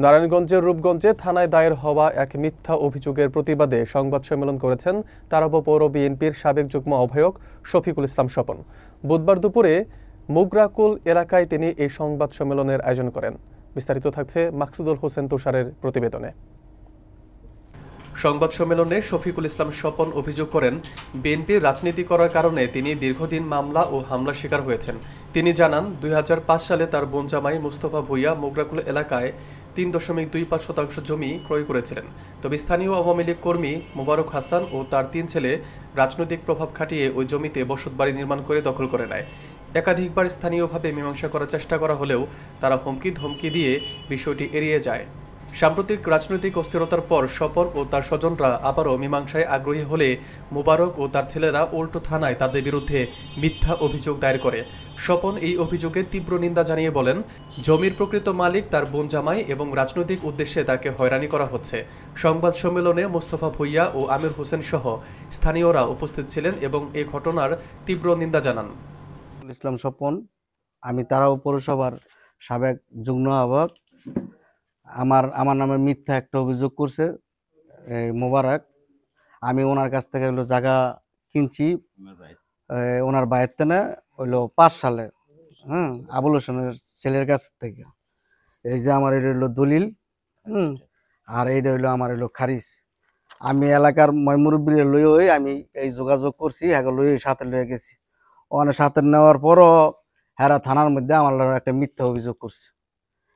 নারায়ণগঞ্জের রূপগঞ্জে থানায় দায়ের হওয়া এক মিথ্যা অভিযোগের প্রতিবাদে সংবাদ সম্মেলন করেছেন তারাব পৌর বিএনপির সাবেক যুগ্ম আহ্বায়ক শফিকুল ইসলাম স্বপন। বুধবার দুপুরে মুগরাকুল এলাকায় তিনি এই সংবাদ সম্মেলনের আয়োজন করেন। বিস্তারিত থাকছে মাকসুদুল হোসেন তুষারের প্রতিবেদনে। সংবাদ সম্মেলনে শফিকুল ইসলাম স্বপন অভিযোগ করেন, বিএনপির রাজনীতি করার কারণে তিনি দীর্ঘদিন মামলা ও হামলার শিকার হয়েছেন। তিনি জানান, ২০০৫ সালে তার বোন জামাই মুস্তফা ভুইয়া মুগরাকুল এলাকায় ৩.25 শতাংশ জমি ক্রয় করেছিলেন। তবে স্থানীয় আওয়ামী লীগ কর্মী মোবারক হাসান ও তার 3 ছেলে রাজনৈতিক প্রভাব খাটিয়ে ওই জমিতে বসতবাড়ি নির্মাণ করে দখল করে নেয়। একাধিকবার স্থানীয়ভাবে মীমাংসা করার চেষ্টা করা হলেও তারা হুমকি ধমকি দিয়ে বিষয়টি এড়িয়ে যায়। সাম্প্রতিক রাজনৈতিক অস্থিরতার পর স্বপন ও তার স্বজনরা আবারও মীমাংসায় আগ্রহী হলে মোবারক ও তার ছেলেরা উল্টো থানায় তাদের বিরুদ্ধে মিথ্যা অভিযোগ দায়ের করে। স্বপন এই অভিযোগে তীব্র নিন্দা জানিয়ে বলেন, জমির প্রকৃত মালিক তার বোন জামাই এবং রাজনৈতিক উদ্দেশ্যে তাকে হয়রানি করা হচ্ছে। সংবাদ সম্মেলনে মোস্তফা ভুইয়া ও আমির হোসেন সহ স্থানীয়রা উপস্থিত ছিলেন এবং এই ঘটনার তীব্র নিন্দা জানান। ইসলাম স্বপন, আমি তারাব পৌরসভার সাবেক যুগ্ম আহ্বায়ক। আমার নামে মিথ্যা একটা অভিযোগ করছে মোবারক। আমি ওনার কাছ থেকে হলো জায়গা কিনছি, ওনার বাইর থেকে হইলো 5 সালে, আবুল হোসেনের ছেলের কাছ থেকে। এই যে আমার এটা হইলো দলিল, আর এইটা হইলো আমার হইলো খারিজ। আমি এলাকার মুরব্বী লই আমি এই যোগাযোগ করছি, হ্যাঁ লই সাথে লয়ে গেছি। ওখানে সাথে নেওয়ার পরও হেরা থানার মধ্যে আমার একটা মিথ্যা অভিযোগ করছে।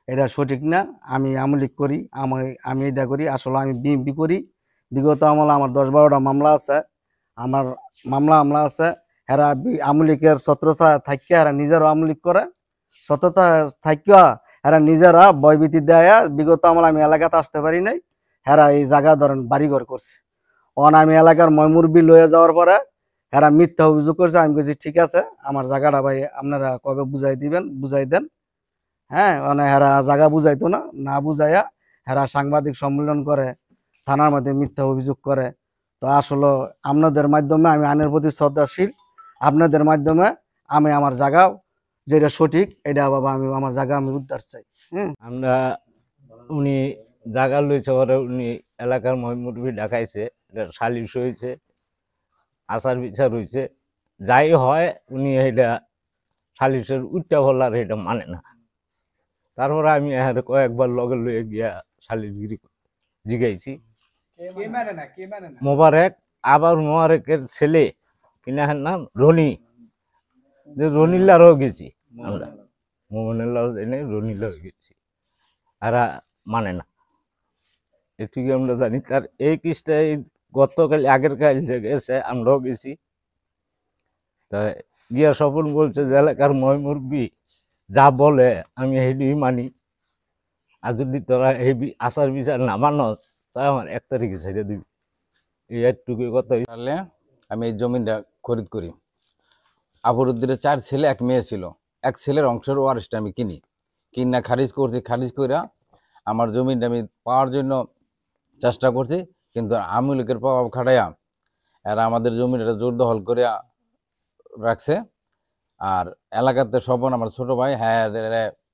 এটা সঠিক না। আমি আমলিক করি, আমি এটা করি, আসলে আমি বিএমপি করি। বিগত আমলে আমার 10-12টা মামলা আছে, আমার মামলা আছে। এরা আমলিকের ছত্রছা থাকিয়া এরা নিজেরও আমলিক করে, সততা থাকিয়া এরা নিজেরা ভয়ভীতি দেয়া। বিগত আমলে আমি এলাকাতে আসতে পারি নাই, এরা এই জায়গা ধরেন বাড়িঘর করছে। আমি এলাকার মুরব্বি লয়ে যাওয়ার পরে এরা মিথ্যা অভিযোগ করছে। আমি বলছি ঠিক আছে, আমার জায়গাটা ভাই আপনারা কবে বুঝাই দেন। হ্যাঁ, মানে হেরা জায়গা বুঝাইতো না বুঝাইয়া হেরা সাংবাদিক সম্মেলন করে, থানার মধ্যে মিথ্যা অভিযোগ করে। তো আসলে আপনাদের মাধ্যমে আমি আইনের প্রতি শ্রদ্ধাশীল, আপনাদের মাধ্যমে আমি আমার জায়গা যেটা সঠিক এটা বাবা আমি আমার জায়গা আমি উদ্ধার চাই। আমরা উনি জায়গা লইছে পরে উনি এলাকার মুরব্বি ডাকাইছে, এটা সালিশ হয়েছে, আচার বিচার হয়েছে। যাই হয় উনি এটা সালিশের উচ্চা বলার এটা মানে না। তারপরে আমি কয়েকবার লগে লইয়া গিয়া শালিশগিরি জিগাইছি। মোবারক, আবার মোবারকের ছেলে কিনার নাম রনি, যে রনিল্লারও গেছি আমরা, মোমিনুল্লাহ রনিল্লাহ গেছি, আর মানে না। এটুকু আমরা জানি। তার এই কেসটাই গতকাল আগের কাল যে গেছে, আমরাও গেছি। তা গিয়া স্বপন বলছে যে এলাকার মুরব্বি যা বলে আমি হেডি মানি, আর যদি তোরা এই আচার বিচার না মানো তা আমার 1 তারিখে ছেড়ে দিবি। এই একটুকু কথা। আমি এই জমিটা খরিদ করি। আবরুদ্দিনের 4 ছেলে 1 মেয়ে ছিল। এক ছেলের অংশের ওয়ারিশটা আমি কিনা খারিজ করছি। খারিজ করে আমার জমিটা আমি পাওয়ার জন্য চেষ্টা করছি, কিন্তু আওয়ামী লীগের প্রভাব খাটাইয়া এরা আমাদের জমিটা জোর দখল করে রাখছে। আর এলাকাতে স্বপন আমার ছোট ভাই, হ্যাঁ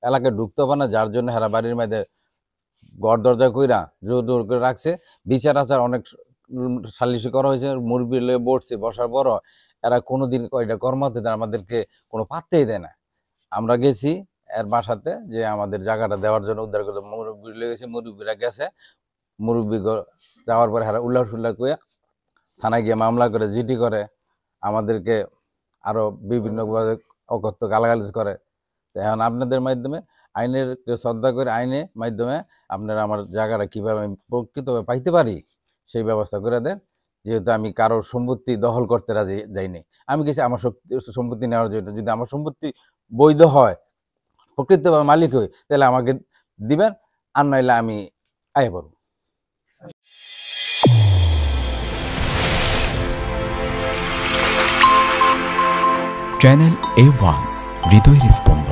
এলাকায় ঢুকতে পারে না, যার জন্য হেরা বাড়ির মধ্যে ঘর দরজা কইরা জোর করে রাখছে। বিচার আচার অনেক সালিশি করা হয়েছে, মুরব্বি লয়ে বসার পরও এরা কোনোদিন কয়টা কর্মতে আমাদেরকে কোনো পাত্তেই দেয় না। আমরা গেছি এর বাসাতে যে আমাদের জায়গাটা দেওয়ার জন্য উদ্ধার করতে, মুরব্বি লয়ে গেছি, মুরব্বিরা গেছে। মুরব্বি যাওয়ার পরে হেরা উল্লাস করে থানায় গিয়ে মামলা করে, জিডি করে, আমাদেরকে আরো বিভিন্নভাবে অকথ্য গালাগালিজ করে। এখন আপনাদের মাধ্যমে আইনের শ্রদ্ধা করে আইনের মাধ্যমে আপনারা আমার জায়গাটা কিভাবে আমি প্রকৃতভাবে পাইতে পারি সেই ব্যবস্থা করে দেন। যেহেতু আমি কারোর সম্পত্তি দখল করতে রাজি যাইনি, আমি গেছি আমার সম্পত্তি নেওয়ার জন্য। যদি আমার সম্পত্তি বৈধ হয়, প্রকৃতভাবে মালিক হই, তাহলে আমাকে দিবেন, আর নইলে আমি আয় পারব। চ্যানেল A1 হৃদয় রেসপন্স।